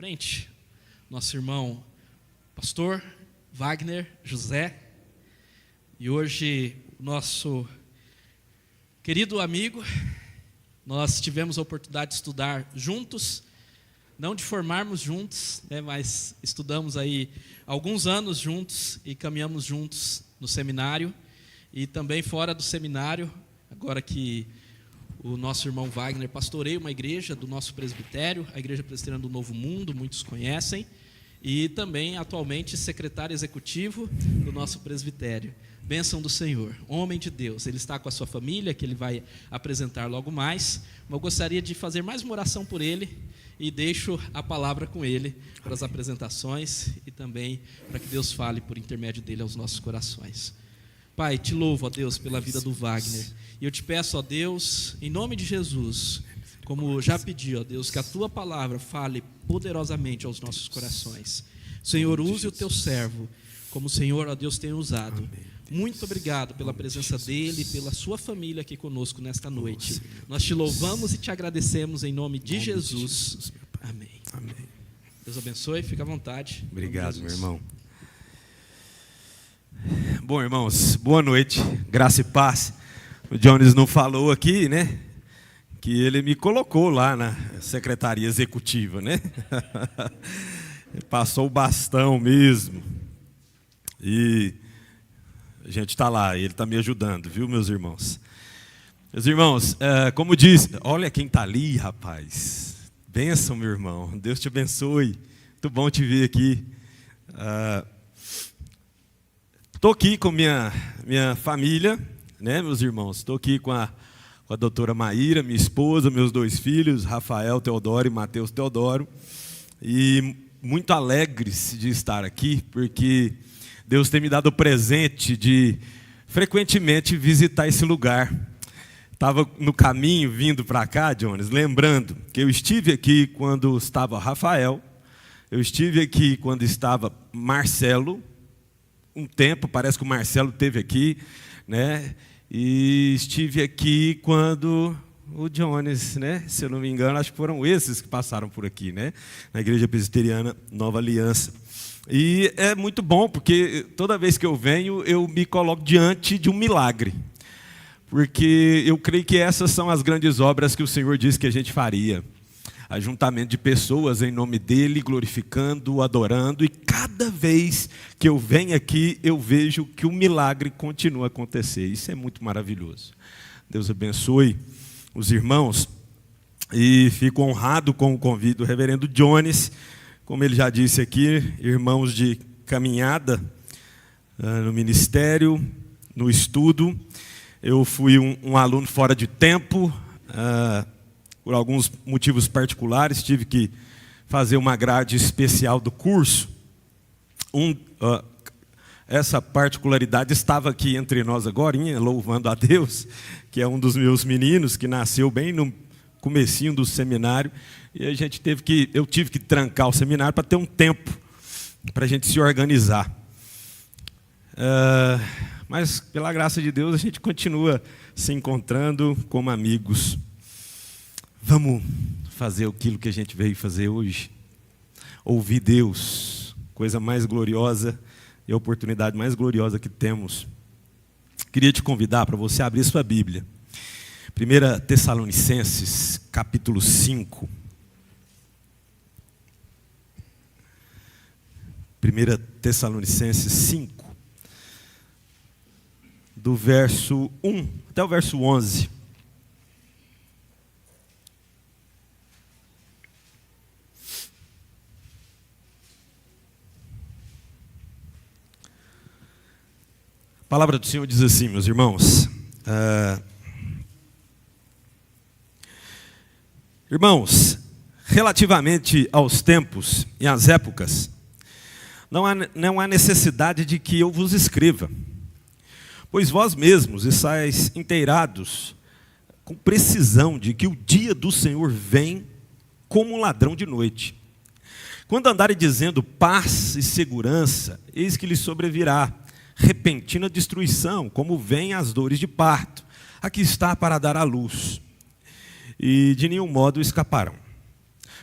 frente, nosso irmão pastor Wagner José, e hoje nosso querido amigo, nós tivemos a oportunidade de estudar juntos, não de formarmos juntos, mas estudamos aí alguns anos juntos e caminhamos juntos no seminário e também fora do seminário, agora que o nosso irmão Wagner pastoreia uma igreja do nosso presbitério, a Igreja Presbiteriana do Novo Mundo, muitos conhecem, e também atualmente secretário executivo do nosso presbitério. Bênção do Senhor, homem de Deus, ele está com a sua família, que ele vai apresentar logo mais, mas eu gostaria de fazer mais uma oração por ele, e deixo a palavra com ele para as apresentações, e também para que Deus fale por intermédio dele aos nossos corações. Pai, te louvo, ó Deus, pela vida do Wagner, e eu te peço, ó Deus, em nome de Jesus, como já pedi, ó Deus, que a tua palavra fale poderosamente aos nossos corações. Senhor, use o teu servo, como o Senhor, ó Deus, tem usado. Muito obrigado pela presença dele, pela sua família aqui conosco nesta noite. Nós te louvamos e te agradecemos em nome de Jesus. Amém. Deus abençoe, fica à vontade. Obrigado, meu irmão. Bom, irmãos, boa noite, graça e paz. O Jones não falou aqui, né? Que ele me colocou lá na secretaria executiva, né? Passou o bastão mesmo. E a gente está lá, ele está me ajudando, viu, meus irmãos? Meus irmãos, como disse, olha quem está ali, rapaz. Bênção, meu irmão, Deus te abençoe. Muito bom te ver aqui. Estou aqui com minha família, né, meus irmãos? Estou aqui com a doutora Maíra, minha esposa, meus dois filhos, Rafael Teodoro e Mateus Teodoro. E muito alegres de estar aqui, porque Deus tem me dado o presente de frequentemente visitar esse lugar. Estava no caminho vindo para cá, Jones, lembrando que eu estive aqui quando estava Rafael, eu estive aqui quando estava Marcelo, um tempo, parece que o Marcelo esteve aqui, né? E estive aqui quando o Jones, né? Se eu não me engano, acho que foram esses que passaram por aqui, né? Na Igreja Presbiteriana Nova Aliança. E é muito bom, porque toda vez que eu venho, eu me coloco diante de um milagre. Porque eu creio que essas são as grandes obras que o Senhor disse que a gente faria. Ajuntamento de pessoas em nome dEle, glorificando, adorando. E cada vez que eu venho aqui, eu vejo que o milagre continua a acontecer. Isso é muito maravilhoso. Deus abençoe os irmãos. E fico honrado com o convite do reverendo Jones. Como ele já disse aqui, irmãos de caminhada no ministério, no estudo. Eu fui um aluno fora de tempo, por alguns motivos particulares, tive que fazer uma grade especial do curso. Essa particularidade estava aqui entre nós agora, louvando a Deus, que é um dos meus meninos, que nasceu bem no comecinho do seminário, e eu tive que trancar o seminário para ter um tempo para a gente se organizar. Mas, pela graça de Deus, a gente continua se encontrando como amigos. Vamos fazer aquilo que a gente veio fazer hoje. Ouvir Deus, coisa mais gloriosa e a oportunidade mais gloriosa que temos. Queria te convidar para você abrir sua Bíblia. 1 Tessalonicenses, capítulo 5. 1 Tessalonicenses 5. Do verso 1 até o verso 11. A palavra do Senhor diz assim, meus irmãos. Irmãos, relativamente aos tempos e às épocas, não há necessidade de que eu vos escreva, pois vós mesmos estáis inteirados com precisão de que o dia do Senhor vem como um ladrão de noite. Quando andarem dizendo paz e segurança, eis que lhes sobrevirá repentina destruição, como vêm as dores de parto. Aqui está para dar à luz, e de nenhum modo escaparão.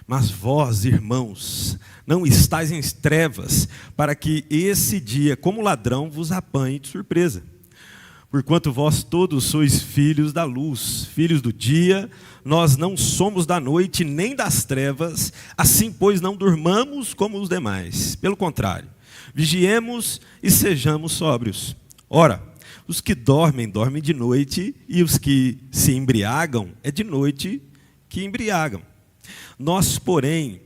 Mas vós, irmãos, não estáis em trevas, para que esse dia, como ladrão, vos apanhe de surpresa. Porquanto vós todos sois filhos da luz, filhos do dia, nós não somos da noite nem das trevas, assim, pois, não durmamos como os demais. Pelo contrário, vigiemos e sejamos sóbrios. Ora, os que dormem, dormem de noite, e os que se embriagam, é de noite que embriagam. Nós, porém,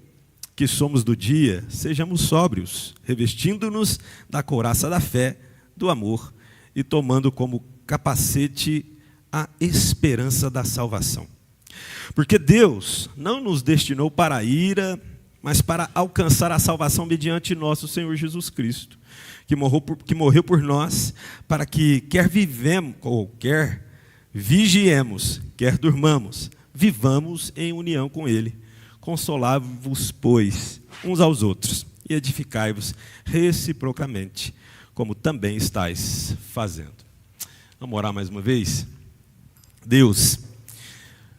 que somos do dia, sejamos sóbrios, revestindo-nos da couraça da fé, do amor, e tomando como capacete a esperança da salvação. Porque Deus não nos destinou para a ira, mas para alcançar a salvação mediante nosso Senhor Jesus Cristo, que morreu por nós, para que quer vivemos, ou quer vigiemos, quer durmamos, vivamos em união com Ele. Consolai-vos, pois, uns aos outros, e edificai-vos reciprocamente, como também estáis fazendo. Vamos orar mais uma vez? Deus,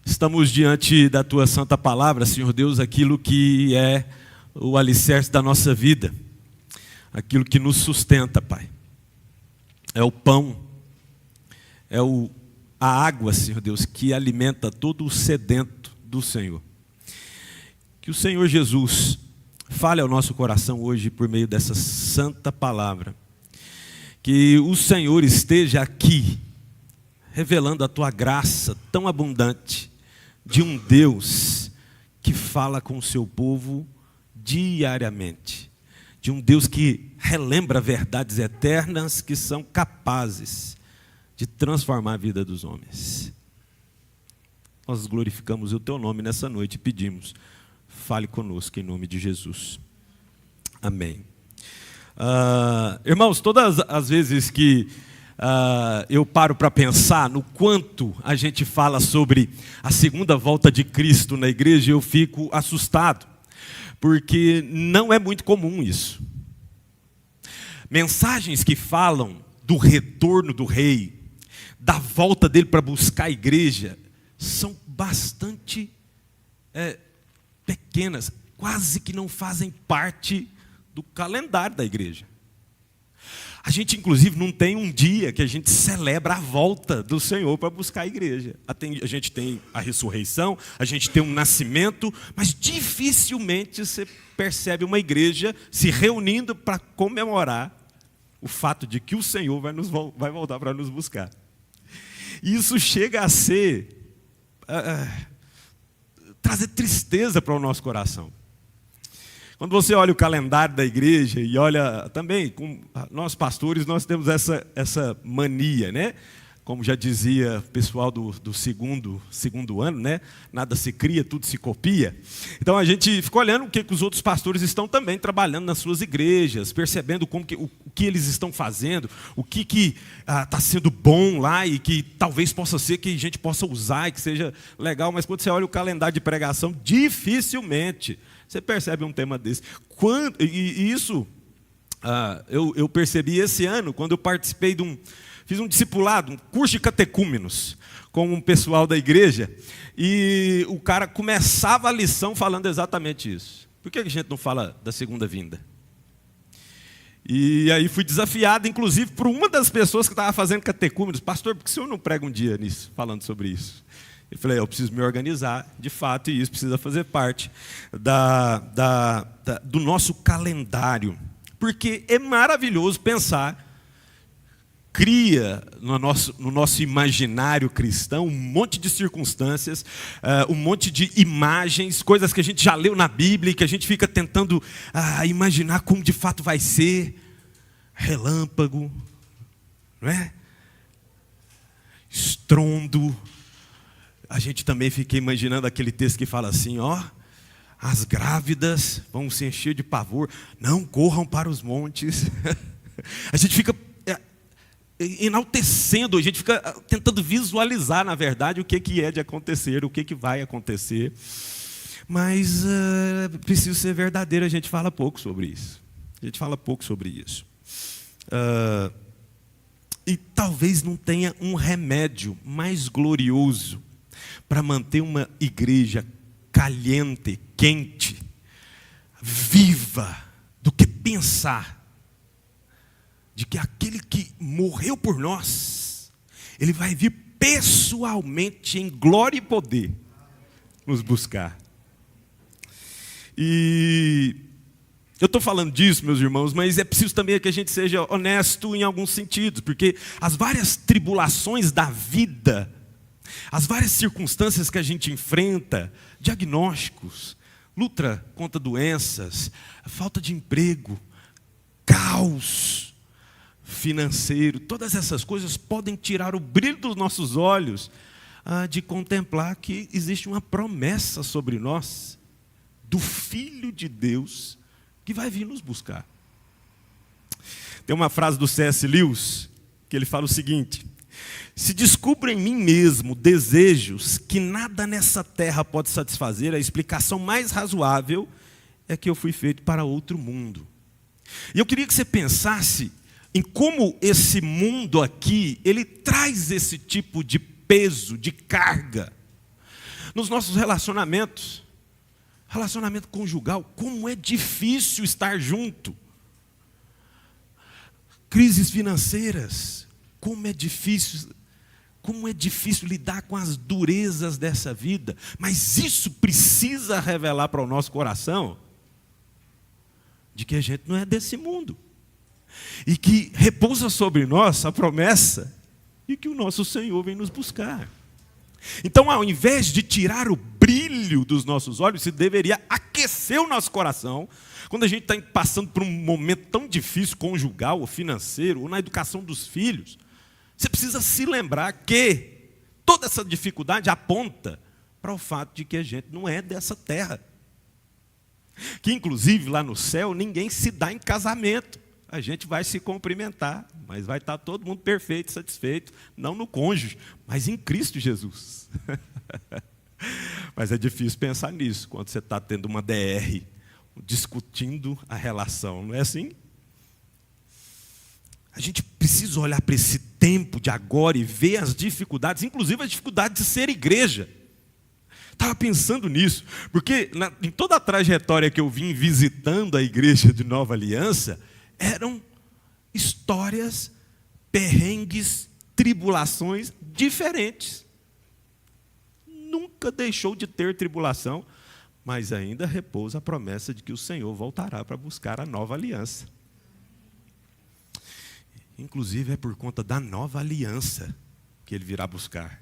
estamos diante da Tua santa palavra, Senhor Deus, aquilo que é o alicerce da nossa vida, aquilo que nos sustenta, Pai. É o pão, é a água, Senhor Deus, que alimenta todo o sedento do Senhor. Que o Senhor Jesus fale ao nosso coração hoje por meio dessa santa palavra. Que o Senhor esteja aqui, revelando a Tua graça tão abundante, de um Deus que fala com o seu povo diariamente. De um Deus que relembra verdades eternas que são capazes de transformar a vida dos homens. Nós glorificamos o Teu nome nessa noite e pedimos, fale conosco em nome de Jesus. Amém. Irmãos, todas as vezes que eu paro para pensar no quanto a gente fala sobre a segunda volta de Cristo na igreja, eu fico assustado, porque não é muito comum isso. Mensagens que falam do retorno do rei, da volta dele para buscar a igreja, são bastante pequenas, quase que não fazem parte do calendário da igreja. A gente, inclusive, não tem um dia que a gente celebra a volta do Senhor para buscar a igreja. A gente tem a ressurreição, a gente tem um nascimento, mas dificilmente você percebe uma igreja se reunindo para comemorar o fato de que o Senhor vai voltar para nos buscar. E isso chega a ser trazer tristeza para o nosso coração. Quando você olha o calendário da igreja e olha também, com nós pastores, nós temos essa mania, né? Como já dizia o pessoal do segundo ano, né? Nada se cria, tudo se copia. Então a gente fica olhando o que os outros pastores estão também trabalhando nas suas igrejas, percebendo o que eles estão fazendo, o que está sendo bom lá e que talvez possa ser que a gente possa usar e que seja legal. Mas quando você olha o calendário de pregação, dificilmente você percebe um tema desse. Isso eu percebi esse ano, quando eu participei fiz um discipulado, um curso de catecúmenos, com um pessoal da igreja, e o cara começava a lição falando exatamente isso. Por que a gente não fala da segunda vinda? E aí fui desafiado, inclusive, por uma das pessoas que estava fazendo catecúmenos. Pastor, por que o senhor não prega um dia nisso, falando sobre isso? Eu falei, eu preciso me organizar, de fato, e isso precisa fazer parte do nosso calendário. Porque é maravilhoso pensar, cria no nosso imaginário cristão um monte de circunstâncias, um monte de imagens, coisas que a gente já leu na Bíblia e que a gente fica tentando imaginar como de fato vai ser. Relâmpago, não é? Estrondo. A gente também fica imaginando aquele texto que fala assim, as grávidas vão se encher de pavor, não corram para os montes. A gente fica enaltecendo, a gente fica tentando visualizar, na verdade, o que é de acontecer, o que vai acontecer. Mas precisa ser verdadeiro, a gente fala pouco sobre isso. E talvez não tenha um remédio mais glorioso para manter uma igreja caliente, quente, viva, do que pensar de que aquele que morreu por nós, ele vai vir pessoalmente em glória e poder nos buscar. E eu estou falando disso, meus irmãos, mas é preciso também que a gente seja honesto em alguns sentidos, porque as várias tribulações da vida, as várias circunstâncias que a gente enfrenta, diagnósticos, luta contra doenças, falta de emprego, caos financeiro, todas essas coisas podem tirar o brilho dos nossos olhos de contemplar que existe uma promessa sobre nós, do Filho de Deus, que vai vir nos buscar. Tem uma frase do C.S. Lewis, que ele fala o seguinte: se descubro em mim mesmo desejos que nada nessa terra pode satisfazer, a explicação mais razoável é que eu fui feito para outro mundo. E eu queria que você pensasse em como esse mundo aqui, ele traz esse tipo de peso, de carga, nos nossos relacionamentos. Relacionamento conjugal, como é difícil estar junto. Crises financeiras, como é difícil lidar com as durezas dessa vida. Mas isso precisa revelar para o nosso coração de que a gente não é desse mundo. E que repousa sobre nós a promessa de que o nosso Senhor vem nos buscar. Então, ao invés de tirar o brilho dos nossos olhos, isso deveria aquecer o nosso coração, quando a gente está passando por um momento tão difícil, conjugal, ou financeiro, ou na educação dos filhos. Você precisa se lembrar que toda essa dificuldade aponta para o fato de que a gente não é dessa terra. Que, inclusive, lá no céu, ninguém se dá em casamento. A gente vai se cumprimentar, mas vai estar todo mundo perfeito, satisfeito, não no cônjuge, mas em Cristo Jesus. Mas é difícil pensar nisso, quando você está tendo uma DR, discutindo a relação, não é assim? A gente precisa olhar para esse tempo de agora e ver as dificuldades, inclusive a dificuldade de ser igreja. Estava pensando nisso, porque em toda a trajetória que eu vim visitando a igreja de Nova Aliança, eram histórias, perrengues, tribulações diferentes. Nunca deixou de ter tribulação, mas ainda repousa a promessa de que o Senhor voltará para buscar a nova aliança. Inclusive é por conta da nova aliança que Ele virá buscar.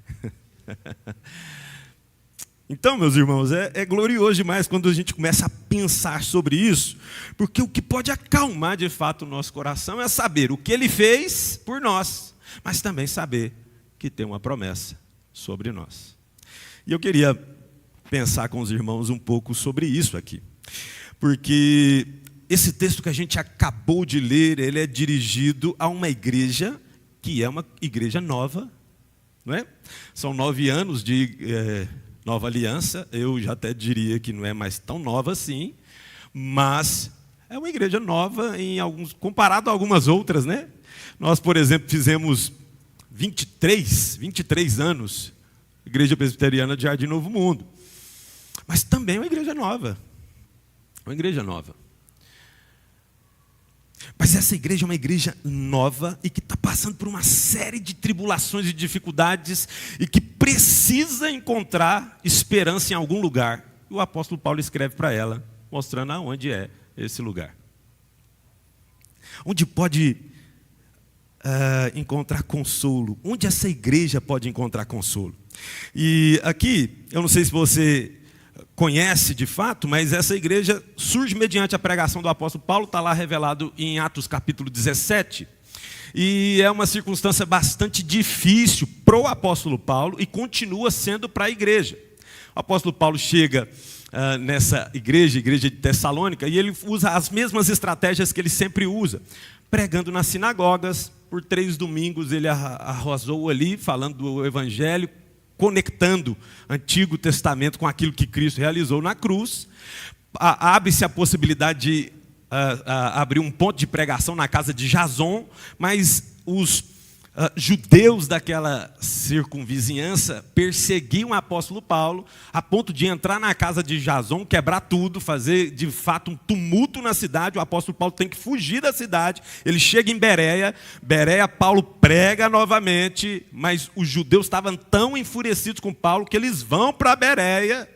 Então, meus irmãos, é glorioso demais quando a gente começa a pensar sobre isso, porque o que pode acalmar de fato o nosso coração é saber o que Ele fez por nós, mas também saber que tem uma promessa sobre nós. E eu queria pensar com os irmãos um pouco sobre isso aqui, porque esse texto que a gente acabou de ler, ele é dirigido a uma igreja que é uma igreja nova, não é? São 9 anos de Nova Aliança, eu já até diria que não é mais tão nova assim, mas é uma igreja nova comparado a algumas outras, né? Nós, por exemplo, fizemos 23 anos, Igreja Presbiteriana de Jardim Novo Mundo. Mas também é uma igreja nova. Uma igreja nova. Mas essa igreja é uma igreja nova e que está passando por uma série de tribulações e dificuldades e que precisa encontrar esperança em algum lugar. E o apóstolo Paulo escreve para ela, mostrando aonde é esse lugar. Onde pode encontrar consolo. Onde essa igreja pode encontrar consolo. E aqui, eu não sei se você conhece de fato, mas essa igreja surge mediante a pregação do apóstolo Paulo, está lá revelado em Atos capítulo 17, e é uma circunstância bastante difícil para o apóstolo Paulo e continua sendo para a igreja. O apóstolo Paulo chega nessa igreja de Tessalônica, e ele usa as mesmas estratégias que ele sempre usa, pregando nas sinagogas. Por 3 domingos ele arrasou ali, falando do evangelho, conectando Antigo Testamento com aquilo que Cristo realizou na cruz. Abre-se a possibilidade de abrir um ponto de pregação na casa de Jason, mas os judeus daquela circunvizinhança perseguiam o apóstolo Paulo, a ponto de entrar na casa de Jason, quebrar tudo, fazer de fato um tumulto na cidade. O apóstolo Paulo tem que fugir da cidade, ele chega em Bereia, Paulo prega novamente, mas os judeus estavam tão enfurecidos com Paulo que eles vão para Bereia,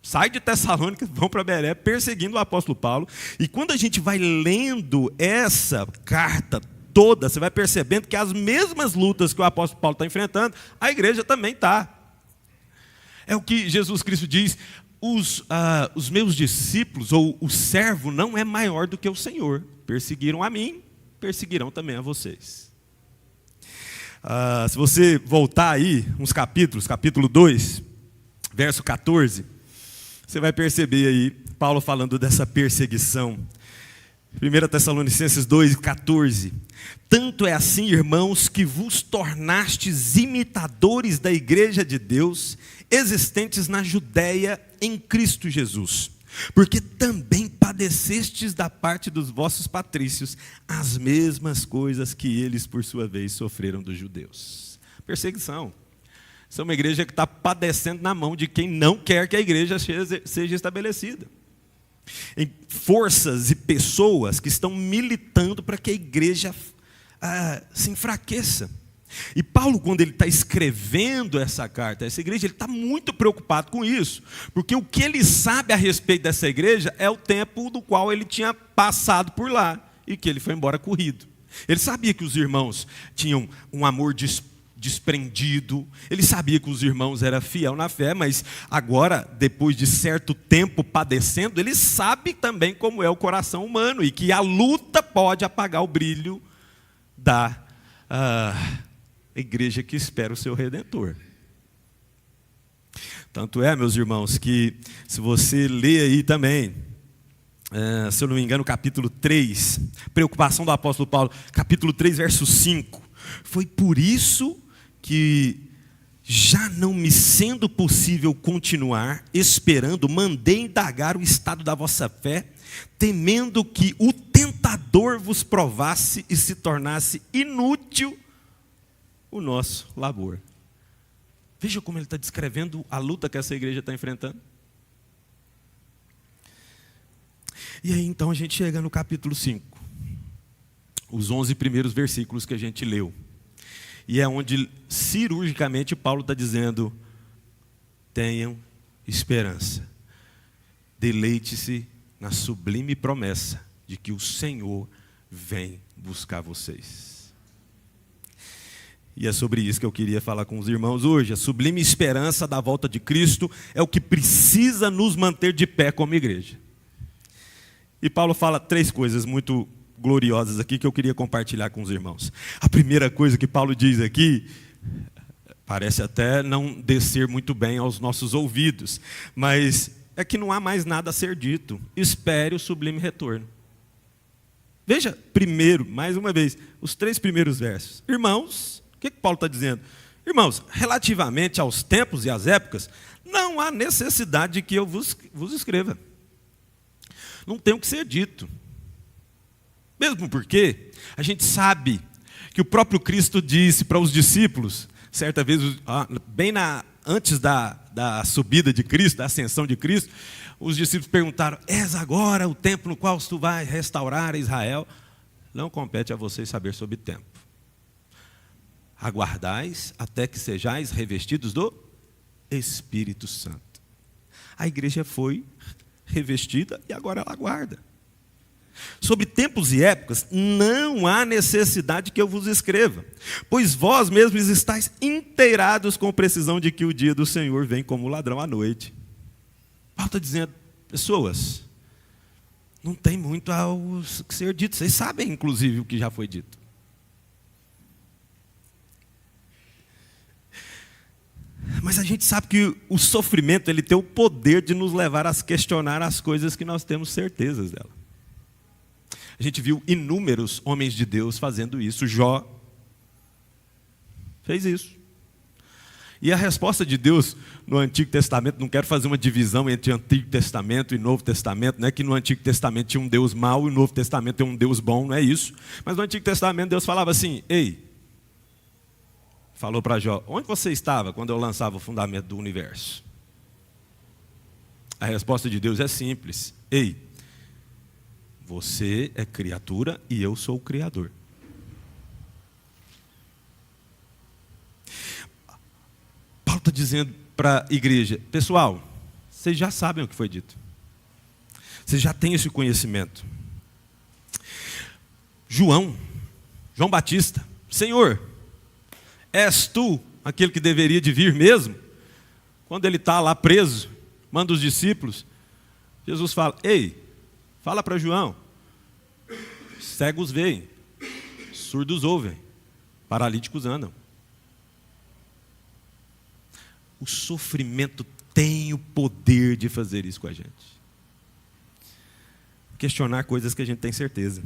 saem de Tessalônica, vão para Bereia, perseguindo o apóstolo Paulo. E quando a gente vai lendo essa carta toda, você vai percebendo que as mesmas lutas que o apóstolo Paulo está enfrentando, a igreja também está. É o que Jesus Cristo diz: os meus discípulos, ou o servo, não é maior do que o Senhor. Perseguiram a mim, perseguirão também a vocês. Se você voltar aí, uns capítulos, capítulo 2, verso 14, você vai perceber aí, Paulo falando dessa perseguição. 1 Tessalonicenses 2,14. Tanto é assim, irmãos, que vos tornastes imitadores da igreja de Deus, existentes na Judéia em Cristo Jesus, porque também padecestes da parte dos vossos patrícios as mesmas coisas que eles, por sua vez, sofreram dos judeus. Perseguição. Essa é uma igreja que está padecendo na mão de quem não quer que a igreja seja estabelecida. Em forças e pessoas que estão militando para que a igreja se enfraqueça. E Paulo, quando ele está escrevendo essa carta a essa igreja, ele está muito preocupado com isso, porque o que ele sabe a respeito dessa igreja é o tempo do qual ele tinha passado por lá e que ele foi embora corrido. Ele sabia que os irmãos tinham um amor desprendido, ele sabia que os irmãos eram fiel na fé, mas agora, depois de certo tempo padecendo, ele sabe também como é o coração humano e que a luta pode apagar o brilho da igreja que espera o seu Redentor. Tanto é, meus irmãos, que se você ler aí também, se eu não me engano, capítulo 3, preocupação do apóstolo Paulo, capítulo 3, verso 5, foi por isso que, já não me sendo possível continuar esperando, mandei indagar o estado da vossa fé, temendo que o tentador vos provasse e se tornasse inútil o nosso labor. Veja como ele está descrevendo a luta que essa igreja está enfrentando. E aí então a gente chega no capítulo 5, os 11 primeiros versículos que a gente leu. E é onde cirurgicamente Paulo está dizendo: tenham esperança, deleite-se na sublime promessa de que o Senhor vem buscar vocês. E é sobre isso que eu queria falar com os irmãos hoje. A sublime esperança da volta de Cristo é o que precisa nos manter de pé como igreja. E Paulo fala 3 coisas muito gloriosas aqui que eu queria compartilhar com os irmãos. A primeira coisa que Paulo diz aqui, parece até não descer muito bem aos nossos ouvidos, mas é que não há mais nada a ser dito. Espere o sublime retorno. Veja primeiro, mais uma vez, os 3 primeiros versos. Irmãos, o que Paulo está dizendo? Irmãos, relativamente aos tempos e às épocas, não há necessidade de que eu vos escreva. Não tem o que ser dito. Mesmo porque a gente sabe que o próprio Cristo disse para os discípulos, certa vez, bem antes da subida de Cristo, da ascensão de Cristo, os discípulos perguntaram: és agora o tempo no qual tu vais restaurar Israel? Não compete a vocês saber sobre o tempo. Aguardais até que sejais revestidos do Espírito Santo. A igreja foi revestida e agora ela aguarda. Sobre tempos e épocas, não há necessidade que eu vos escreva, pois vós mesmos estáis inteirados com precisão de que o dia do Senhor vem como ladrão à noite. Paulo está dizendo: pessoas, não tem muito a ser dito. Vocês sabem, inclusive, o que já foi dito. Mas a gente sabe que o sofrimento ele tem o poder de nos levar a questionar as coisas que nós temos certezas dela. A gente viu inúmeros homens de Deus fazendo isso. Jó fez isso. E a resposta de Deus no Antigo Testamento, não quero fazer uma divisão entre Antigo Testamento e Novo Testamento, não é que no Antigo Testamento tinha um Deus mau e no Novo Testamento tem um Deus bom, não é isso. Mas no Antigo Testamento Deus falava assim: ei, falou para Jó: onde você estava quando eu lançava o fundamento do universo? A resposta de Deus é simples: ei, você é criatura e eu sou o Criador. Paulo está dizendo para a igreja: pessoal, vocês já sabem o que foi dito. Vocês já têm esse conhecimento. João Batista: Senhor, és tu aquele que deveria de vir mesmo? Quando ele está lá preso, manda os discípulos. Jesus fala: ei, fala para João, cegos veem, surdos ouvem, paralíticos andam. O sofrimento tem o poder de fazer isso com a gente. Questionar coisas que a gente tem certeza.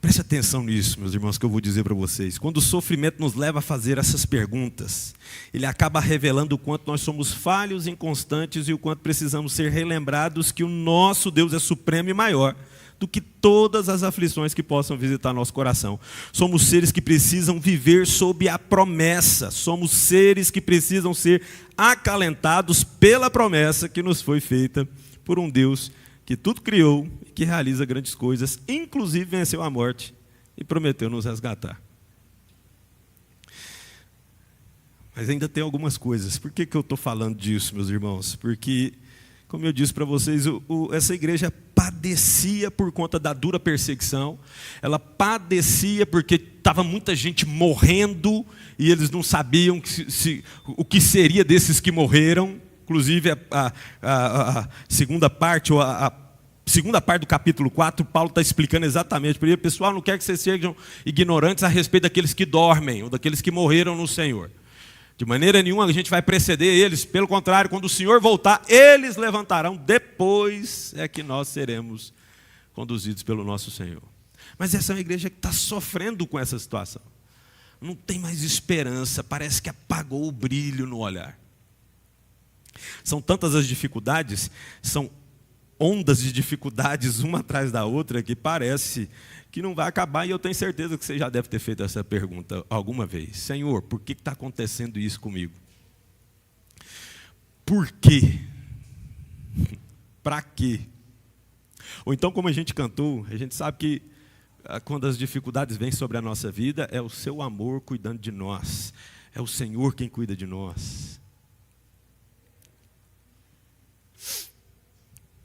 Preste atenção nisso, meus irmãos, que eu vou dizer para vocês. Quando o sofrimento nos leva a fazer essas perguntas, ele acaba revelando o quanto nós somos falhos, inconstantes e o quanto precisamos ser relembrados que o nosso Deus é supremo e maior do que todas as aflições que possam visitar nosso coração. Somos seres que precisam viver sob a promessa. Somos seres que precisam ser acalentados pela promessa que nos foi feita por um Deus que tudo criou e que realiza grandes coisas, inclusive venceu a morte e prometeu nos resgatar. Mas ainda tem algumas coisas. Por que eu estou falando disso, meus irmãos? Porque, como eu disse para vocês, essa igreja padecia por conta da dura perseguição. Ela padecia porque estava muita gente morrendo e eles não sabiam o que seria desses que morreram. Inclusive, a segunda parte, ou a segunda parte do capítulo 4, Paulo está explicando exatamente. Porque, pessoal, não quer que vocês sejam ignorantes a respeito daqueles que dormem, ou daqueles que morreram no Senhor. De maneira nenhuma a gente vai preceder eles. Pelo contrário, quando o Senhor voltar, eles levantarão. Depois é que nós seremos conduzidos pelo nosso Senhor. Mas essa é uma igreja que está sofrendo com essa situação. Não tem mais esperança. Parece que apagou o brilho no olhar. São tantas as dificuldades, são ondas de dificuldades uma atrás da outra, que parece que não vai acabar. E eu tenho certeza que você já deve ter feito essa pergunta alguma vez: Senhor, por que está acontecendo isso comigo? Por quê? Para quê? Ou então, como a gente cantou, a gente sabe que quando as dificuldades vêm sobre a nossa vida, é o seu amor cuidando de nós, é o Senhor quem cuida de nós.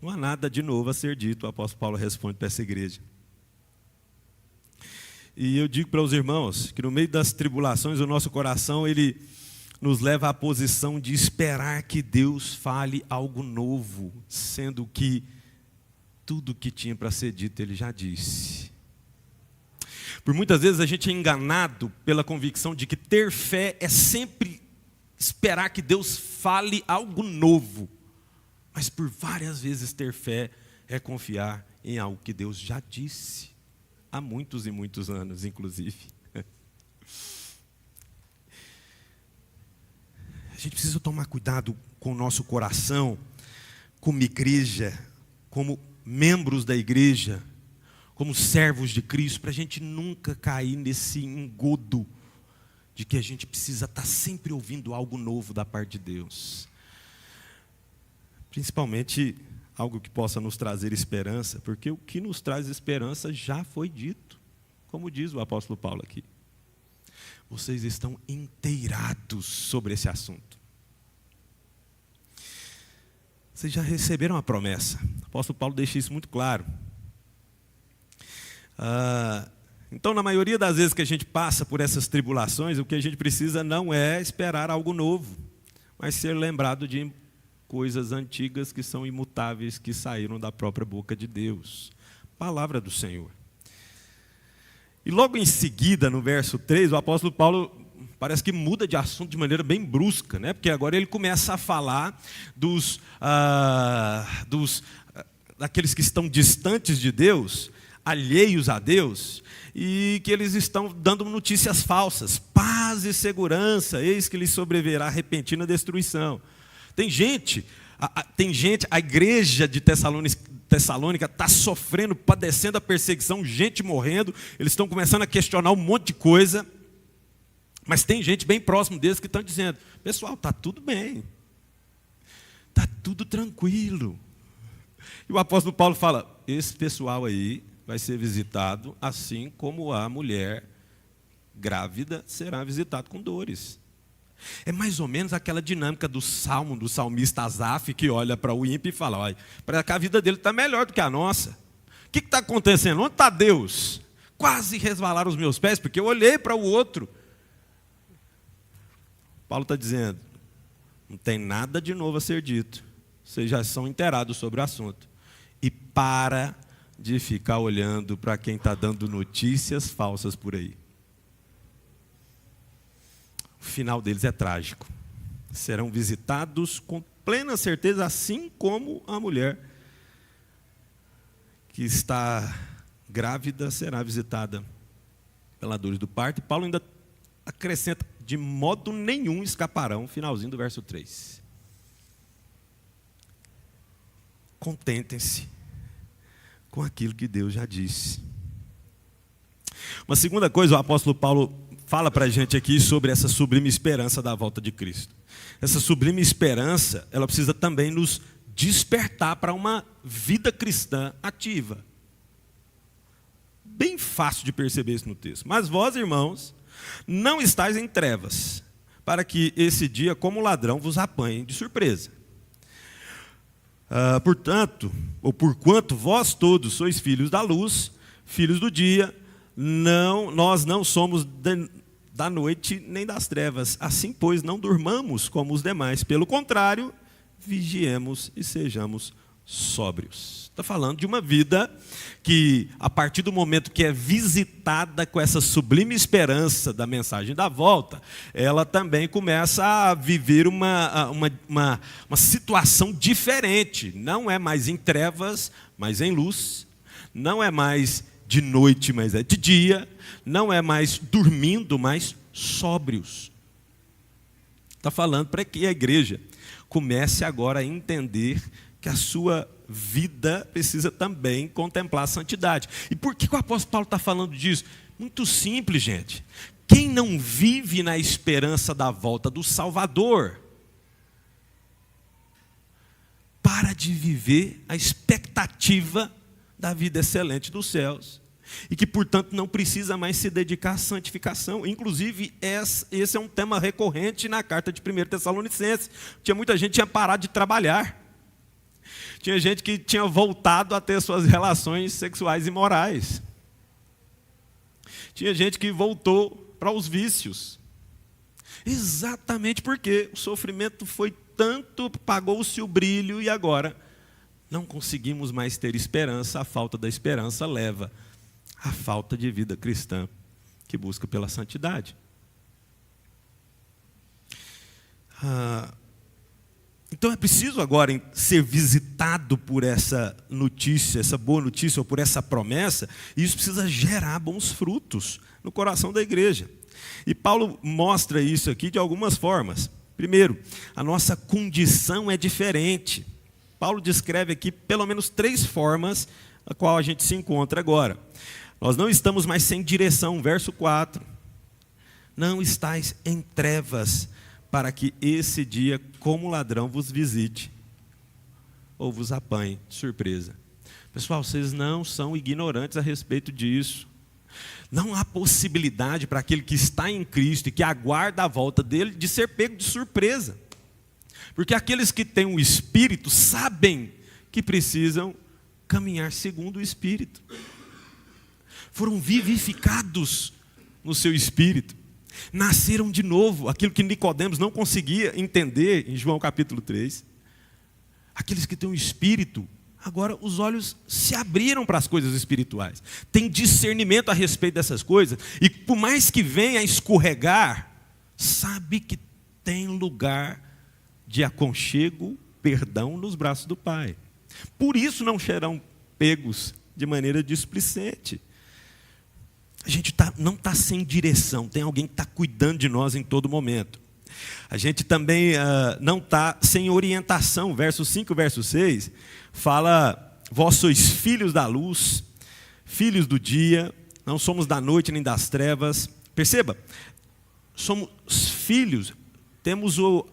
Não há nada de novo a ser dito, o apóstolo Paulo responde para essa igreja. E eu digo para os irmãos que no meio das tribulações o nosso coração, ele nos leva à posição de esperar que Deus fale algo novo, sendo que tudo que tinha para ser dito Ele já disse. Por muitas vezes a gente é enganado pela convicção de que ter fé é sempre esperar que Deus fale algo novo. Mas por várias vezes ter fé é confiar em algo que Deus já disse. Há muitos e muitos anos, inclusive. A gente precisa tomar cuidado com o nosso coração, como igreja, como membros da igreja, como servos de Cristo, para a gente nunca cair nesse engodo de que a gente precisa estar sempre ouvindo algo novo da parte de Deus. Principalmente algo que possa nos trazer esperança, porque o que nos traz esperança já foi dito, como diz o apóstolo Paulo aqui. Vocês estão inteirados sobre esse assunto. Vocês já receberam a promessa. O apóstolo Paulo deixa isso muito claro. Então, na maioria das vezes que a gente passa por essas tribulações, o que a gente precisa não é esperar algo novo, mas ser lembrado de coisas antigas que são imutáveis, que saíram da própria boca de Deus. Palavra do Senhor. E logo em seguida, no verso 3, o apóstolo Paulo parece que muda de assunto de maneira bem brusca, né? Porque agora ele começa a falar daqueles que estão distantes de Deus, alheios a Deus, e que eles estão dando notícias falsas. Paz e segurança, eis que lhes sobrevirá repentina destruição. Tem gente, a igreja de Tessalônica Tessalônica está sofrendo, padecendo a perseguição, gente morrendo, eles estão começando a questionar um monte de coisa, mas tem gente bem próximo deles que estão dizendo: pessoal, está tudo bem, está tudo tranquilo. E o apóstolo Paulo fala: esse pessoal aí vai ser visitado assim como a mulher grávida será visitada com dores. É mais ou menos aquela dinâmica do salmo, do salmista Asaf, que olha para o ímpio e fala: olha, para que a vida dele está melhor do que a nossa. O que está acontecendo? Onde está Deus? Quase resvalaram os meus pés, porque eu olhei para o outro. Paulo está dizendo: não tem nada de novo a ser dito. Vocês já são inteirados sobre o assunto. E para de ficar olhando para quem está dando notícias falsas por aí. O final deles é trágico. Serão visitados com plena certeza, assim como a mulher que está grávida será visitada pela dor do parto. E Paulo ainda acrescenta: de modo nenhum escaparão, finalzinho do verso 3. Contentem-se com aquilo que Deus já disse. Uma segunda coisa, o apóstolo Paulo fala para a gente aqui sobre essa sublime esperança da volta de Cristo. Essa sublime esperança, ela precisa também nos despertar para uma vida cristã ativa. Bem fácil de perceber isso no texto. Mas vós, irmãos, não estáis em trevas, para que esse dia, como ladrão, vos apanhe de surpresa. Portanto, ou porquanto vós todos sois filhos da luz, filhos do dia, nós não somos da noite nem das trevas. Assim, pois, não durmamos como os demais. Pelo contrário, vigiemos e sejamos sóbrios. Está falando de uma vida que, a partir do momento que é visitada com essa sublime esperança da mensagem da volta, ela também começa a viver uma situação diferente. Não é mais em trevas, mas em luz. Não é mais de noite, mas é de dia. Não é mais dormindo, mas sóbrios. Está falando para que a igreja comece agora a entender que a sua vida precisa também contemplar a santidade. E por que o apóstolo Paulo está falando disso? Muito simples, gente. Quem não vive na esperança da volta do Salvador, para de viver a expectativa da vida excelente dos céus. E que, portanto, não precisa mais se dedicar à santificação. Inclusive, esse é um tema recorrente na carta de 1 Tessalonicenses. Muita gente tinha parado de trabalhar. Tinha gente que tinha voltado a ter suas relações sexuais imorais. Tinha gente que voltou para os vícios. Exatamente porque o sofrimento foi tanto, pagou-se o brilho e agora não conseguimos mais ter esperança. A falta da esperança leva à falta de vida cristã que busca pela santidade. Então é preciso agora ser visitado por essa notícia, essa boa notícia, ou por essa promessa, e isso precisa gerar bons frutos no coração da igreja. E Paulo mostra isso aqui de algumas formas. Primeiro, a nossa condição é diferente. Paulo descreve aqui pelo menos 3 formas a qual a gente se encontra agora. Nós não estamos mais sem direção, verso 4. Não estais em trevas, para que esse dia, como ladrão, vos visite, ou vos apanhe de surpresa. Pessoal, vocês não são ignorantes a respeito disso. Não há possibilidade para aquele que está em Cristo e que aguarda a volta dele de ser pego de surpresa. Porque aqueles que têm o Espírito sabem que precisam caminhar segundo o Espírito. Foram vivificados no seu Espírito. Nasceram de novo, aquilo que Nicodemos não conseguia entender em João capítulo 3. Aqueles que têm o Espírito, agora os olhos se abriram para as coisas espirituais. Tem discernimento a respeito dessas coisas. E por mais que venha a escorregar, sabe que tem lugar de aconchego, perdão nos braços do Pai. Por isso não serão pegos de maneira displicente. A gente não está sem direção, tem alguém que está cuidando de nós em todo momento. A gente também não está sem orientação. Verso 5 e verso 6 fala vós sois filhos da luz, filhos do dia, não somos da noite nem das trevas. Perceba, somos filhos, temos o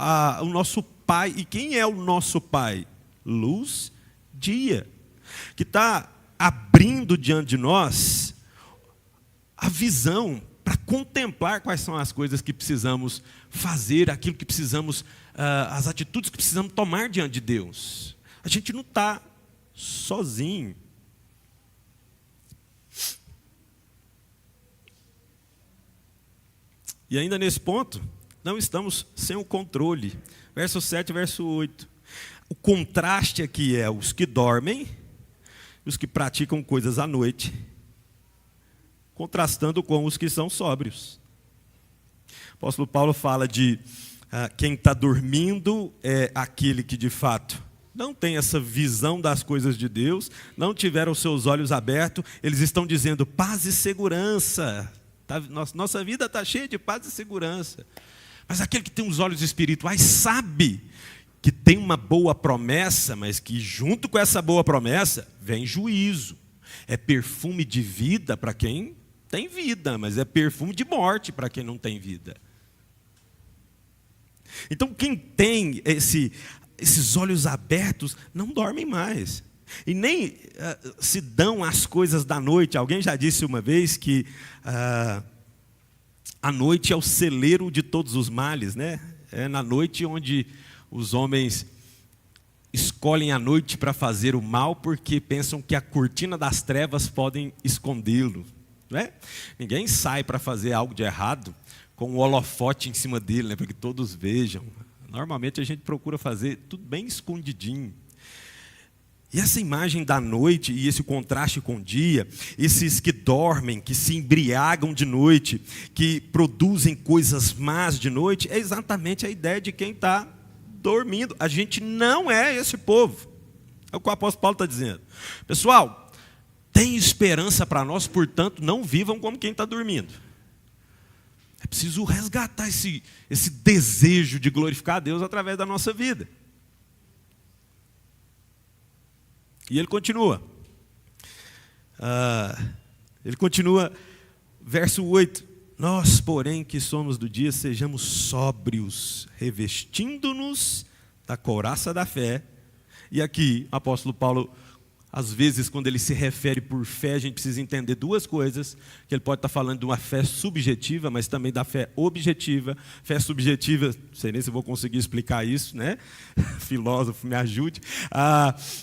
nosso Pai. E quem é o nosso Pai? Luz, dia, que está abrindo diante de nós a visão para contemplar quais são as coisas que precisamos fazer, aquilo que precisamos, as atitudes que precisamos tomar diante de Deus. A gente não está sozinho. E ainda nesse ponto, não estamos sem o controle. Verso 7 e verso 8. O contraste aqui é os que dormem e os que praticam coisas à noite, contrastando com os que são sóbrios. O apóstolo Paulo fala de quem está dormindo é aquele que de fato não tem essa visão das coisas de Deus, não tiveram seus olhos abertos. Eles estão dizendo paz e segurança. Nossa vida está cheia de paz e segurança. Mas aquele que tem os olhos espirituais sabe que tem uma boa promessa, mas que junto com essa boa promessa vem juízo. É perfume de vida para quem tem vida, mas é perfume de morte para quem não tem vida. Então quem tem esses olhos abertos não dormem mais. E nem se dão as coisas da noite. Alguém já disse uma vez que a noite é o celeiro de todos os males, né? É na noite onde os homens escolhem a noite para fazer o mal, porque pensam que a cortina das trevas podem escondê-lo, né? Ninguém sai para fazer algo de errado com um holofote em cima dele, né? Para que todos vejam. Normalmente a gente procura fazer tudo bem escondidinho. E essa imagem da noite e esse contraste com o dia, esses que dormem, que se embriagam de noite, que produzem coisas más de noite, é exatamente a ideia de quem está dormindo. A gente não é esse povo. É o que o apóstolo Paulo está dizendo. Pessoal, tem esperança para nós, portanto, não vivam como quem está dormindo. É preciso resgatar esse desejo de glorificar a Deus através da nossa vida. E ele continua. Verso 8. Nós, porém, que somos do dia, sejamos sóbrios, revestindo-nos da couraça da fé. E aqui, o apóstolo Paulo, às vezes, quando ele se refere por fé, a gente precisa entender duas coisas, que ele pode estar falando de uma fé subjetiva, mas também da fé objetiva. Fé subjetiva, não sei nem se vou conseguir explicar isso, né? Filósofo, me ajude.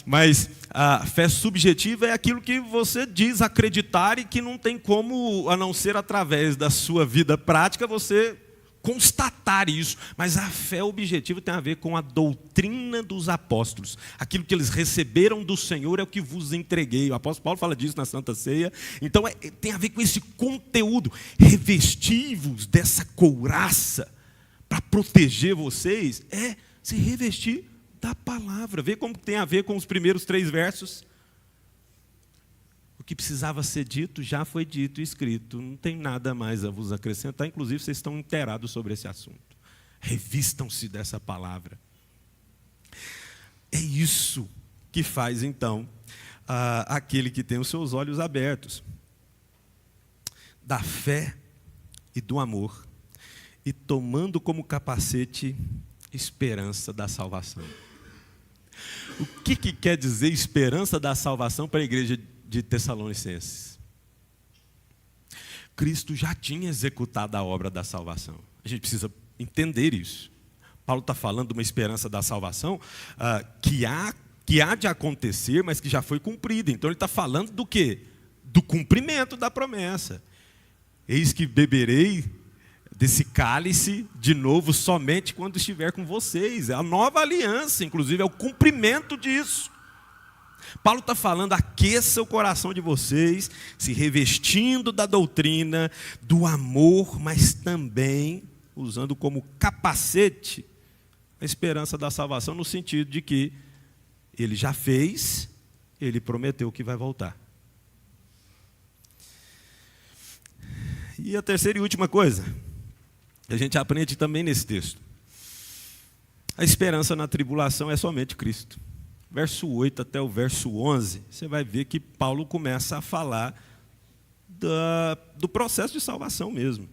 Mas a fé subjetiva é aquilo que você diz acreditar e que não tem como, a não ser através da sua vida prática, você constatar isso. Mas a fé objetiva tem a ver com a doutrina dos apóstolos. Aquilo que eles receberam do Senhor é o que vos entreguei. O apóstolo Paulo fala disso na Santa Ceia. Então tem a ver com esse conteúdo. Revestivos dessa couraça para proteger vocês é se revestir da palavra. Vê como tem a ver com os primeiros 3 versos. O que precisava ser dito já foi dito e escrito. Não tem nada mais a vos acrescentar. Inclusive, vocês estão inteirados sobre esse assunto. Revistam-se dessa palavra. É isso que faz, então, aquele que tem os seus olhos abertos. Da fé e do amor. E tomando como capacete esperança da salvação. O que quer dizer esperança da salvação para a igreja de Tessalonicenses? Cristo já tinha executado a obra da salvação. A gente precisa entender isso. Paulo está falando de uma esperança da salvação que há de acontecer, mas que já foi cumprida. Então ele está falando do quê? Do cumprimento da promessa. Eis que beberei desse cálice de novo somente quando estiver com vocês. É a nova aliança, inclusive, é o cumprimento disso. Paulo está falando, aqueça o coração de vocês, se revestindo da doutrina, do amor, mas também usando como capacete a esperança da salvação, no sentido de que ele já fez, ele prometeu que vai voltar. E a terceira e última coisa, a gente aprende também nesse texto. A esperança na tribulação é somente Cristo. verso 8 até o verso 11, você vai ver que Paulo começa a falar do processo de salvação mesmo.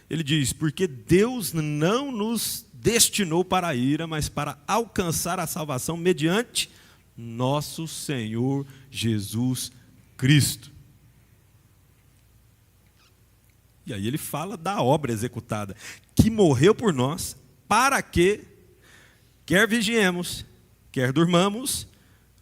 Ele diz, porque Deus não nos destinou para a ira, mas para alcançar a salvação mediante nosso Senhor Jesus Cristo. E aí ele fala da obra executada, que morreu por nós, para que, quer vigiemos, quer durmamos,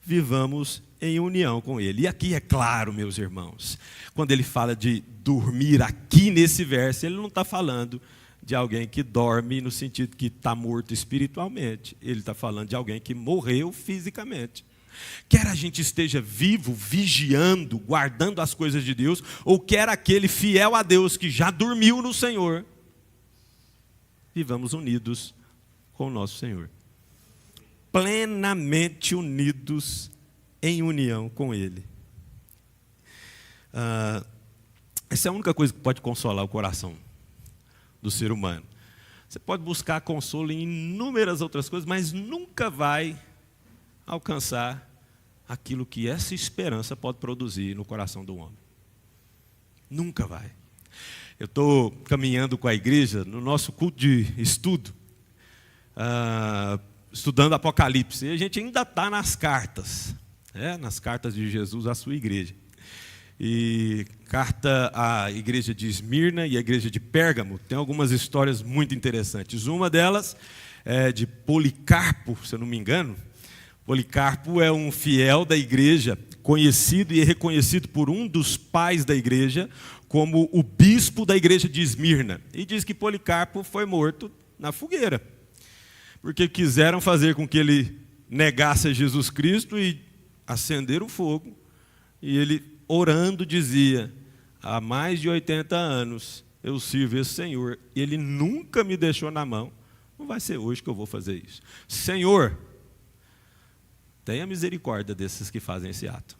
vivamos em união com Ele. E aqui é claro, meus irmãos, quando ele fala de dormir aqui nesse verso, ele não está falando de alguém que dorme no sentido que está morto espiritualmente. Ele está falando de alguém que morreu fisicamente. Quer a gente esteja vivo, vigiando, guardando as coisas de Deus, ou quer aquele fiel a Deus que já dormiu no Senhor, vivamos unidos com o nosso Senhor. Plenamente unidos em união com Ele. Essa é a única coisa que pode consolar o coração do ser humano. Você pode buscar consolo em inúmeras outras coisas, mas nunca vai alcançar aquilo que essa esperança pode produzir no coração do homem. Nunca vai. Eu estou caminhando com a igreja no nosso culto de estudo, estudando Apocalipse, e a gente ainda está nas cartas, nas cartas de Jesus à sua igreja. E carta à igreja de Esmirna e à igreja de Pérgamo tem algumas histórias muito interessantes. Uma delas é de Policarpo, se eu não me engano. Policarpo é um fiel da igreja, conhecido e reconhecido por um dos pais da igreja como o bispo da igreja de Esmirna. E diz que Policarpo foi morto na fogueira, porque quiseram fazer com que ele negasse a Jesus Cristo e acender o fogo. E ele, orando, dizia, há mais de 80 anos eu sirvo esse Senhor, e Ele nunca me deixou na mão, não vai ser hoje que eu vou fazer isso. Senhor, tenha misericórdia desses que fazem esse ato.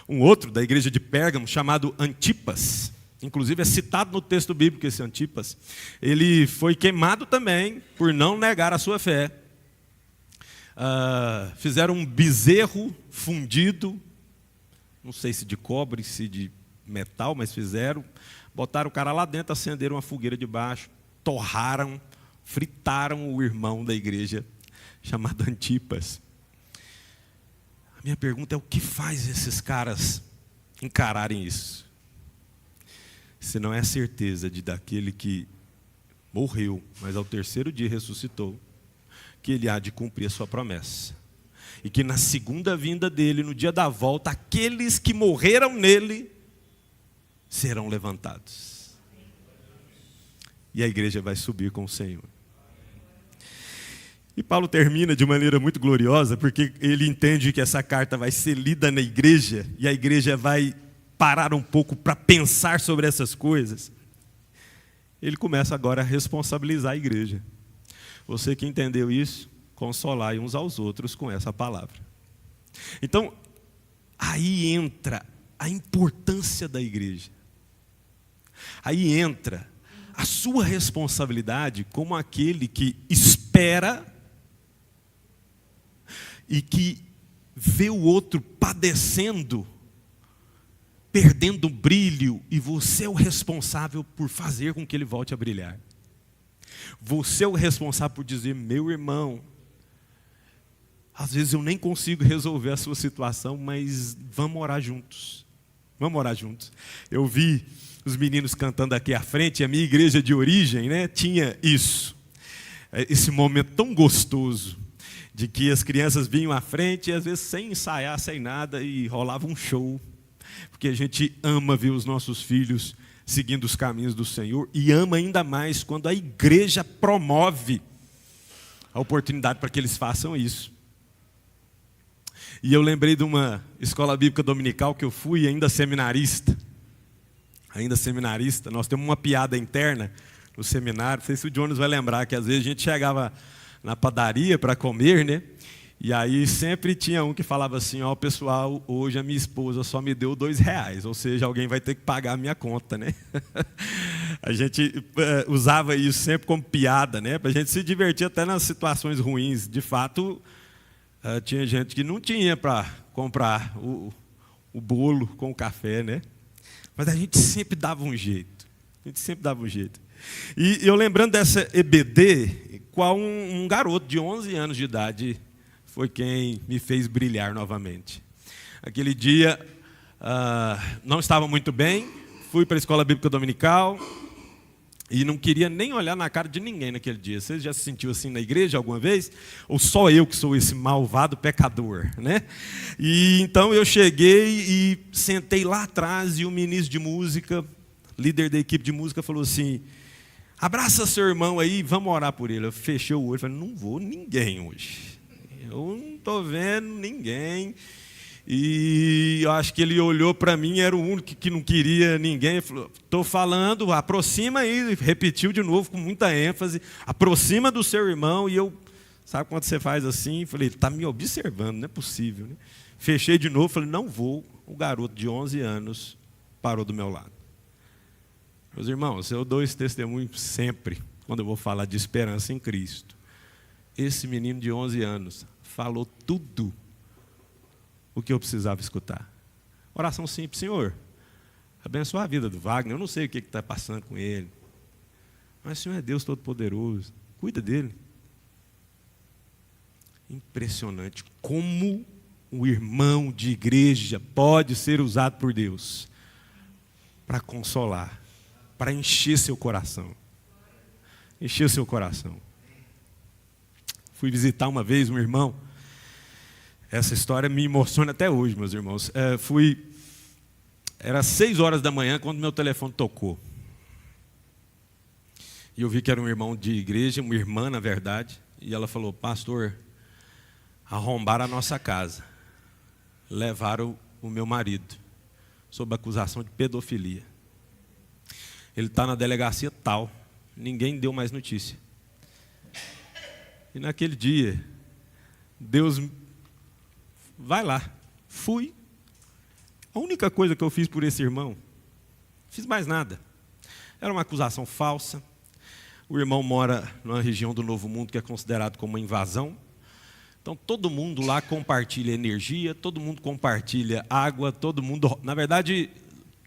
Um outro da igreja de Pérgamo, chamado Antipas, inclusive é citado no texto bíblico esse Antipas, ele foi queimado também por não negar a sua fé. Fizeram um bezerro fundido, não sei se de cobre, se de metal, mas fizeram, botaram o cara lá dentro, acenderam uma fogueira debaixo, torraram, fritaram o irmão da igreja, chamado Antipas. A minha pergunta é, o que faz esses caras encararem isso? Se não é a certeza de daquele que morreu, mas ao terceiro dia ressuscitou, que ele há de cumprir a sua promessa. E que na segunda vinda dele, no dia da volta, aqueles que morreram nele serão levantados. E a igreja vai subir com o Senhor. E Paulo termina de maneira muito gloriosa, porque ele entende que essa carta vai ser lida na igreja, e a igreja vai parar um pouco para pensar sobre essas coisas. Ele começa agora a responsabilizar a igreja. Você que entendeu isso, consolai uns aos outros com essa palavra. Então, aí entra a importância da igreja. Aí entra a sua responsabilidade como aquele que espera e que vê o outro padecendo, perdendo o brilho, e você é o responsável por fazer com que ele volte a brilhar. Você é o responsável por dizer, meu irmão, às vezes eu nem consigo resolver a sua situação, mas vamos orar juntos. Vamos orar juntos. Eu vi os meninos cantando aqui à frente, a minha igreja de origem, tinha isso. Esse momento tão gostoso, de que as crianças vinham à frente, e às vezes sem ensaiar, sem nada, e rolava um show. Porque a gente ama ver os nossos filhos seguindo os caminhos do Senhor, e ama ainda mais quando a igreja promove a oportunidade para que eles façam isso. E eu lembrei de uma escola bíblica dominical que eu fui, ainda seminarista, nós temos uma piada interna no seminário, não sei se o Jones vai lembrar, que às vezes a gente chegava na padaria para comer, e aí sempre tinha um que falava assim, pessoal, hoje a minha esposa só me deu R$2, ou seja, alguém vai ter que pagar a minha conta, A gente usava isso sempre como piada, para a gente se divertir até nas situações ruins. De fato, tinha gente que não tinha para comprar o bolo com o café, né? Mas a gente sempre dava um jeito. E eu lembrando dessa EBD, qual um garoto de 11 anos de idade foi quem me fez brilhar novamente. Aquele dia, não estava muito bem, fui para a escola bíblica dominical e não queria nem olhar na cara de ninguém naquele dia. Você já se sentiu assim na igreja alguma vez? Ou só eu que sou esse malvado pecador, né? E então eu cheguei e sentei lá atrás e o ministro de música, líder da equipe de música, falou assim: abraça seu irmão aí, vamos orar por ele. Eu fechei o olho e falei: não vou ninguém hoje. Eu não estou vendo ninguém. E eu acho que ele olhou para mim, era o único que não queria ninguém. Ele falou: estou falando, aproxima aí. Repetiu de novo com muita ênfase: aproxima do seu irmão. E eu, sabe quando você faz assim? Falei: ele está me observando, não é possível, né? Fechei de novo, falei: não vou. O garoto de 11 anos parou do meu lado. Meus irmãos, eu dou esse testemunho sempre, quando eu vou falar de esperança em Cristo. Esse menino de 11 anos falou tudo o que eu precisava escutar. Oração simples: Senhor, abençoa a vida do Wagner. Eu não sei o que está passando com ele, mas o Senhor é Deus Todo-Poderoso, cuida dele. Impressionante como um irmão de igreja pode ser usado por Deus para consolar, para encher seu coração. Encher seu coração. Fui visitar uma vez um irmão. Essa história me emociona até hoje, meus irmãos. Era 6 horas da manhã quando meu telefone tocou. E eu vi que era um irmão de igreja, uma irmã, na verdade. E ela falou: pastor, arrombaram a nossa casa. Levaram o meu marido, sob acusação de pedofilia. Ele está na delegacia tal. Ninguém deu mais notícia. E naquele dia, Deus... vai lá. Fui. A única coisa que eu fiz por esse irmão, não fiz mais nada. Era uma acusação falsa. O irmão mora numa região do Novo Mundo que é considerado como uma invasão. Então todo mundo lá compartilha energia, todo mundo compartilha água, todo mundo... Na verdade,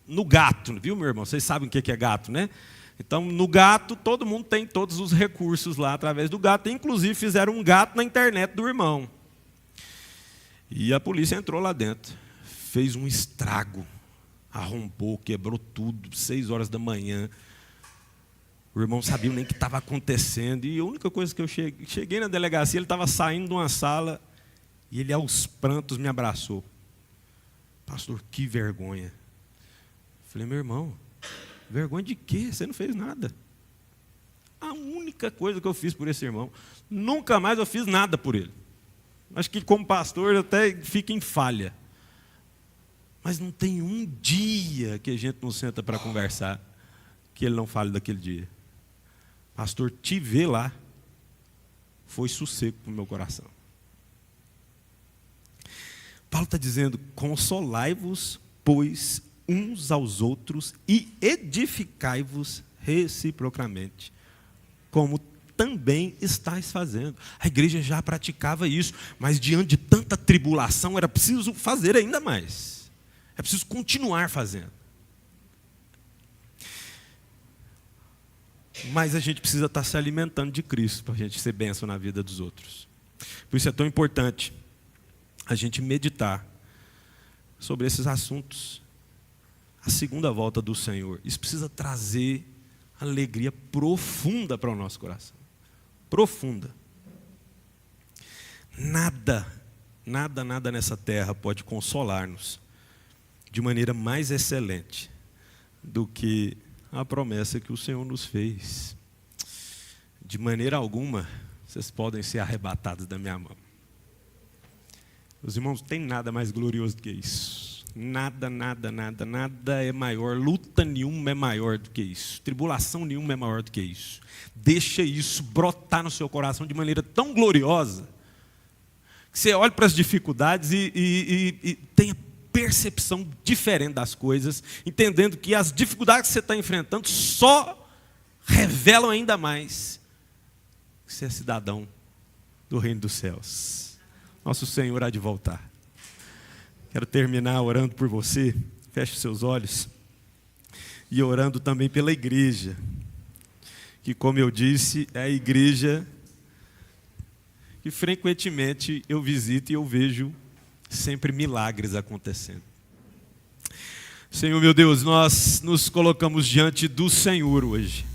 no gato, viu, meu irmão? Vocês sabem o que é gato, né? Então, no gato, todo mundo tem todos os recursos lá através do gato. Inclusive, fizeram um gato na internet do irmão. E a polícia entrou lá dentro, fez um estrago, arrombou, quebrou tudo, 6 horas da manhã. O irmão não sabia nem o que estava acontecendo. E a única coisa que eu cheguei na delegacia, ele estava saindo de uma sala e ele, aos prantos, me abraçou. Pastor, que vergonha. Falei: meu irmão, vergonha de quê? Você não fez nada. A única coisa que eu fiz por esse irmão, nunca mais eu fiz nada por ele. Acho que como pastor eu até fico em falha. Mas não tem um dia que a gente não senta para conversar que ele não fale daquele dia. Pastor, te ver lá foi sossego para o meu coração. Paulo está dizendo: consolai-vos, pois, uns aos outros e edificai-vos reciprocamente, como também estáis fazendo. A igreja já praticava isso, mas diante de tanta tribulação era preciso fazer ainda mais. É preciso continuar fazendo. Mas a gente precisa estar se alimentando de Cristo para a gente ser bênção na vida dos outros. Por isso é tão importante a gente meditar sobre esses assuntos. A segunda volta do Senhor. Isso precisa trazer alegria profunda para o nosso coração. Profunda. Nada nessa terra pode consolar-nos de maneira mais excelente do que a promessa que o Senhor nos fez. De maneira alguma, vocês podem ser arrebatados da minha mão. Os irmãos, não tem nada mais glorioso do que isso. Nada é maior, luta nenhuma é maior do que isso, tribulação nenhuma é maior do que isso. Deixa isso brotar no seu coração de maneira tão gloriosa, que você olhe para as dificuldades e tenha percepção diferente das coisas, entendendo que as dificuldades que você está enfrentando só revelam ainda mais que você é cidadão do reino dos céus. nosso Senhor há de voltar. Quero terminar orando por você. Feche seus olhos. E orando também pela igreja, que, como eu disse, é a igreja que frequentemente eu visito e eu vejo sempre milagres acontecendo. Senhor meu Deus, nós nos colocamos diante do Senhor hoje,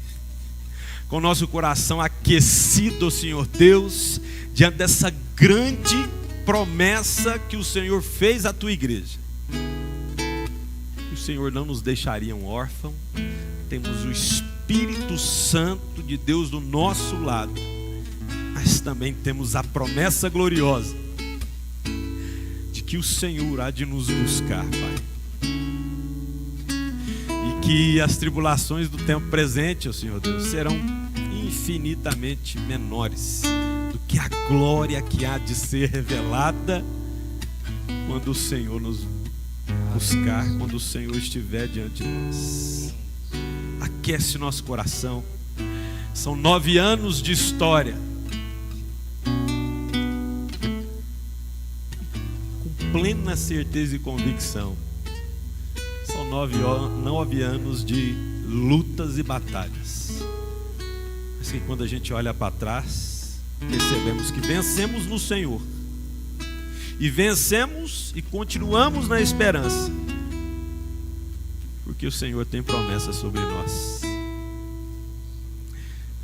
com nosso coração aquecido, Senhor Deus, diante dessa grande promessa que o Senhor fez à tua igreja. O Senhor não nos deixaria órfãos, temos o Espírito Santo de Deus do nosso lado, mas também temos a promessa gloriosa de que o Senhor há de nos buscar, Pai. E que as tribulações do tempo presente, ó Senhor Deus, serão infinitamente menores do que a glória que há de ser revelada quando o Senhor nos buscar, quando o Senhor estiver diante de nós. Aquece nosso coração. São 9 anos de história, com plena certeza e convicção. São 9 anos de lutas e batalhas, mas que quando a gente olha para trás, percebemos que vencemos no Senhor. E vencemos e continuamos na esperança, porque o Senhor tem promessa sobre nós.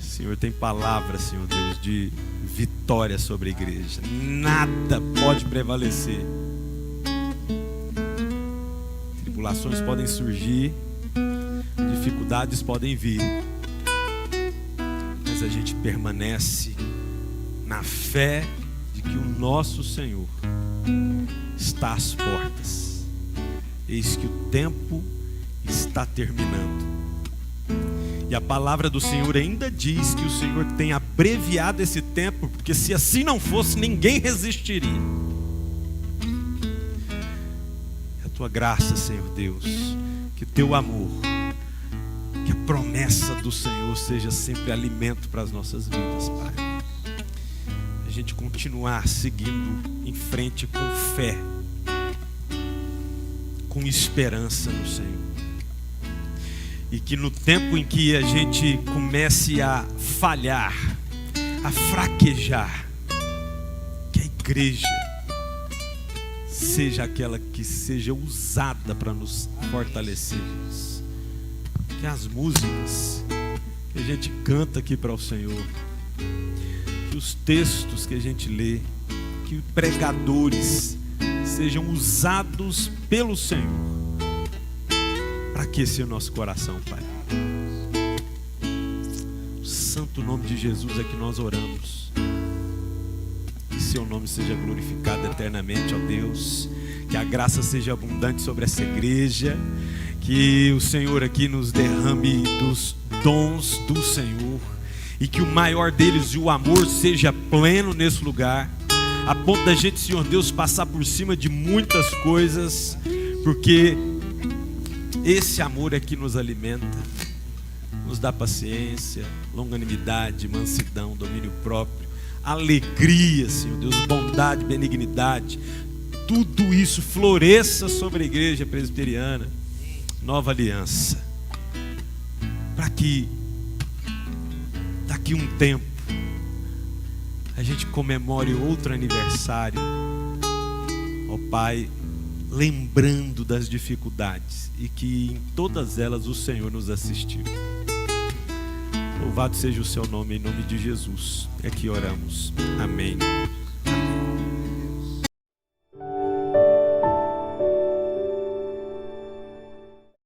O Senhor tem palavra, Senhor Deus, de vitória sobre a igreja. Nada pode prevalecer. Tribulações podem surgir, dificuldades podem vir, mas a gente permanece na fé de que o nosso Senhor está às portas. Eis que o tempo está terminando. E a palavra do Senhor ainda diz que o Senhor tem abreviado esse tempo, porque se assim não fosse, ninguém resistiria. Que a tua graça, Senhor Deus, que o teu amor, que a promessa do Senhor seja sempre alimento para as nossas vidas, Pai. A gente continuar seguindo em frente com fé, com esperança no Senhor. E que no tempo em que a gente comece a falhar, a fraquejar, que a igreja seja aquela que seja usada para nos fortalecermos. Que as músicas que a gente canta aqui para o Senhor, que os textos que a gente lê, que pregadores sejam usados pelo Senhor para aquecer o nosso coração, Pai. No santo nome de Jesus é que nós oramos. Que seu nome seja glorificado eternamente, ó Deus. Que a graça seja abundante sobre essa igreja. Que o Senhor aqui nos derrame dos dons do Senhor. E que o maior deles, e o amor, seja pleno nesse lugar, a ponto da gente, Senhor Deus, passar por cima de muitas coisas, porque esse amor é que nos alimenta, nos dá paciência, longanimidade, mansidão, domínio próprio, alegria, Senhor Deus, bondade, benignidade. Tudo isso floresça sobre a igreja presbiteriana Nova Aliança, para que daqui um tempo a gente comemore outro aniversário, ó Pai, lembrando das dificuldades e que em todas elas o Senhor nos assistiu. Louvado seja o seu nome, em nome de Jesus é que oramos. Amém.